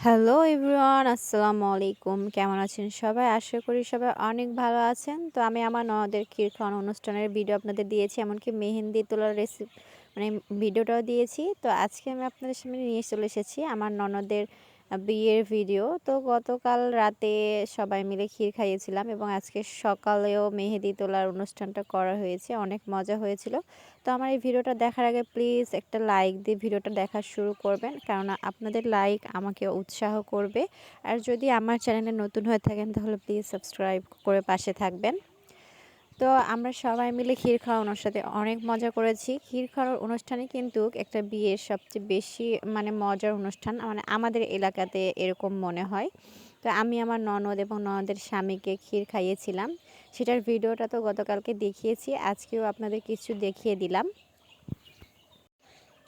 Hello everyone, আসসালামু আলাইকুম। কেমন আছেন সবাই? আশা করি সবাই অনেক ভালো আছেন। তো আমি আমার ননদের ক্ষীর খাওয়ানো অনুষ্ঠানের ভিডিও আপনাদের দিয়েছি, এমনকি মেহেন্দি তোলার মানে ভিডিওটাও দিয়েছি। তো আজকে আমি আপনাদের সামনে নিয়ে চলে এসেছি আমার ননদের বিয়ের ভিডিও। তো গতকাল রাতে সবাই মিলে ক্ষীর খাইয়েছিলাম এবং আজকে সকালেও মেহেদি তোলার অনুষ্ঠানটা করা হয়েছে। অনেক মজা হয়েছিল। তো আমার এই ভিডিওটা দেখার আগে প্লিজ একটা লাইক দিয়ে ভিডিওটা দেখা শুরু করবেন, কেননা আপনাদের লাইক আমাকে উৎসাহ করবে। আর যদি আমার চ্যানেলে নতুন হয়ে থাকেন তাহলে প্লিজ সাবস্ক্রাইব করে পাশে থাকবেন। তো আমরা সবাই মিলে ক্ষীর খাওয়ার অনুষ্ঠানে অনেক মজা করেছি। ক্ষীর খাওয়ার অনুষ্ঠানে কিন্তু একটা বিয়ের সবচেয়ে বেশি মজার অনুষ্ঠান, আমাদের এলাকাতে এরকম মনে হয়। তো আমি আমার ননদ এবং ননদের স্বামীকে ক্ষীর খাইয়েছিলাম। সেটার ভিডিওটা তো গতকালকে দেখিয়েছি, আজকেও আপনাদের কিছু দেখিয়ে দিলাম।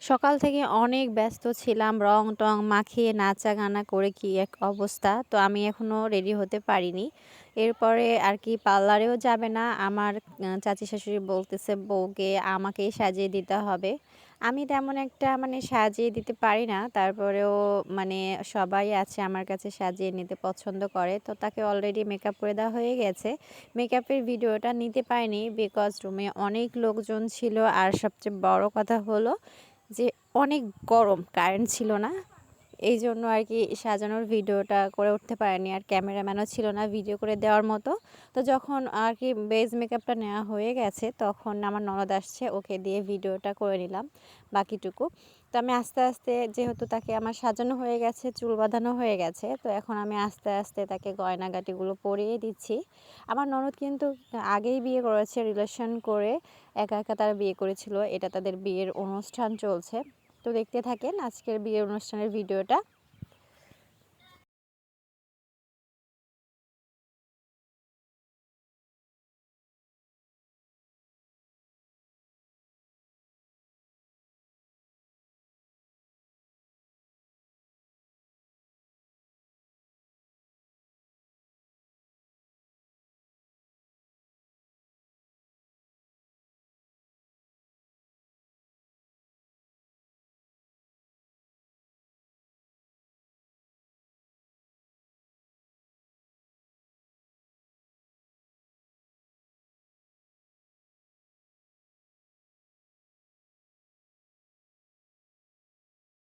সকাল থেকে অনেক ব্যস্ত ছিলাম, রং টং মাখিয়ে নাচা গানা করে কি এক অবস্থা। তো আমি এখনও রেডি হতে পারিনি। এরপরে আর কি পার্লারেও যাবে না, আমার চাচি শাশুড়ি বলতেছে বউকে আমাকেই সাজিয়ে দিতে হবে। আমি তেমন একটা সাজিয়ে দিতে পারি না, তারপরেও মানে সবাই আছে আমার কাছে সাজিয়ে নিতে পছন্দ করে। তো তাকে অলরেডি মেকআপ করে দেওয়া হয়ে গেছে। মেকআপের ভিডিওটা নিতে পারিনি বিকজ রুমে অনেক লোকজন ছিল, আর সবচেয়ে বড় কথা হলো যে অনেক গরম, কারেন্ট ছিল না। এই জন্য আর কি সাজানোর ভিডিওটা করে উঠতে পারেনি, আর ক্যামেরাম্যানও ছিল না ভিডিও করে দেওয়ার মতো। তো যখন আর কি বেজ মেকআপটা নেওয়া হয়ে গেছে তখন আমার ননদ আসছে, ওকে দিয়ে ভিডিওটা করে নিলাম বাকিটুকু। তো আমি আস্তে আস্তে, যেহেতু তাকে আমার সাজানো হয়ে গেছে, চুল বাঁধানো হয়ে গেছে, তো এখন আমি আস্তে আস্তে তাকে গয়নাগাটিগুলো পরিয়ে দিচ্ছি। আমার ননদ কিন্তু আগেই বিয়ে করেছে, রিলেশন করে একা একা তারা বিয়ে করেছিল। এটা তাদের বিয়ের অনুষ্ঠান চলছে। তো দেখতে থাকেন আজকের বিয়ের অনুষ্ঠানের ভিডিওটা।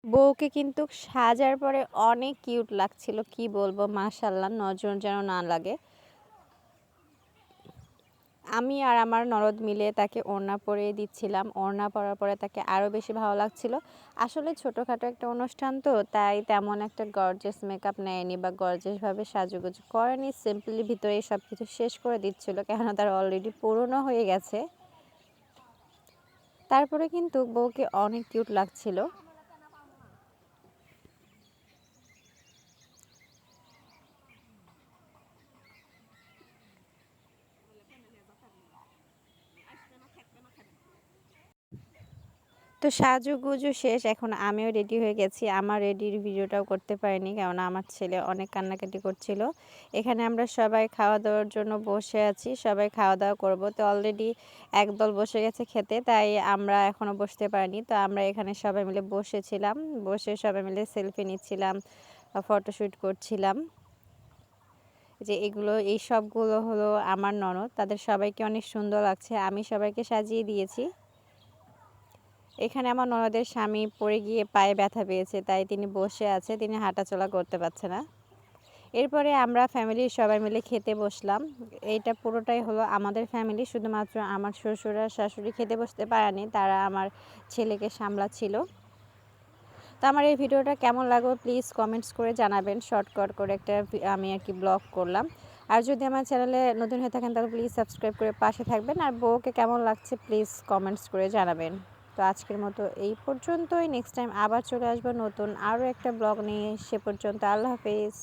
বউকে কিন্তু সাজার পরে অনেক কিউট লাগছিল, কি বলবো, মাশাল্লাহ, নজর যেন না লাগে। আমি আর আমার ননদ মিলে তাকে ওড়না পরিয়ে দিচ্ছিলাম। ওড়না পরার পরে তাকে আরও বেশি ভালো লাগছিল। আসলে ছোটোখাটো একটা অনুষ্ঠান তো, তাই তেমন একটা গর্জিয়াস মেকআপ নেয়নি বা গর্জিয়াসভাবে সাজুগুজু করেনি। সিম্পলি ভিতরেই সব কিছু শেষ করে দিচ্ছিল, কেননা তার অলরেডি পুরনো হয়ে গেছে। তারপরে কিন্তু বউকে অনেক কিউট লাগছিল। তো সাজুগুজু শেষ, এখন আমিও রেডি হয়ে গেছি। আমার রেডির ভিডিওটাও করতে পারিনি, কেননা আমার ছেলে অনেক কান্নাকাটি করছিল। এখানে আমরা সবাই খাওয়া দাওয়ার জন্য বসে আছি, সবাই খাওয়া দাওয়া করব। তো অলরেডি একদল বসে গেছে খেতে, তাই আমরা এখনও বসতে পারিনি। তো আমরা এখানে সবাই মিলে বসেছিলাম, বসে সবাই মিলে সেলফি নিচ্ছিলাম, ফটোশ্যুট করছিলাম। যে এই সবগুলো হলো আমার ননদ, তাদের সবাইকে অনেক সুন্দর লাগছে। আমি সবাইকে সাজিয়ে দিয়েছি। এখানে আমার ননদের স্বামী পড়ে গিয়ে পায়ে ব্যথা পেয়েছে, তাই তিনি বসে আছে, তিনি হাঁটাচলা করতে পারছে না। এরপরে আমরা ফ্যামিলির সবাই মিলে খেতে বসলাম। এইটা পুরোটাই হলো আমাদের ফ্যামিলি, শুধুমাত্র আমার শ্বশুর আর শাশুড়ি খেতে বসতে পারেনি, তারা আমার ছেলেকে সামলাচ্ছিল। তো আমার এই ভিডিওটা কেমন লাগলো প্লিজ কমেন্টস করে জানাবেন। শর্টকাট করে একটা আমি আর কি ব্লগ করলাম। আর যদি আমার চ্যানেলে নতুন হয়ে থাকেন তাহলে প্লিজ সাবস্ক্রাইব করে পাশে থাকবেন। আর বউকে কেমন লাগছে প্লিজ কমেন্টস করে জানাবেন। তো আজকের মতো এই পর্যন্তই। নেক্সট টাইম আবার চলে আসবো নতুন আরও একটা ব্লগ নিয়ে। সে পর্যন্ত আল্লাহ হাফেজ।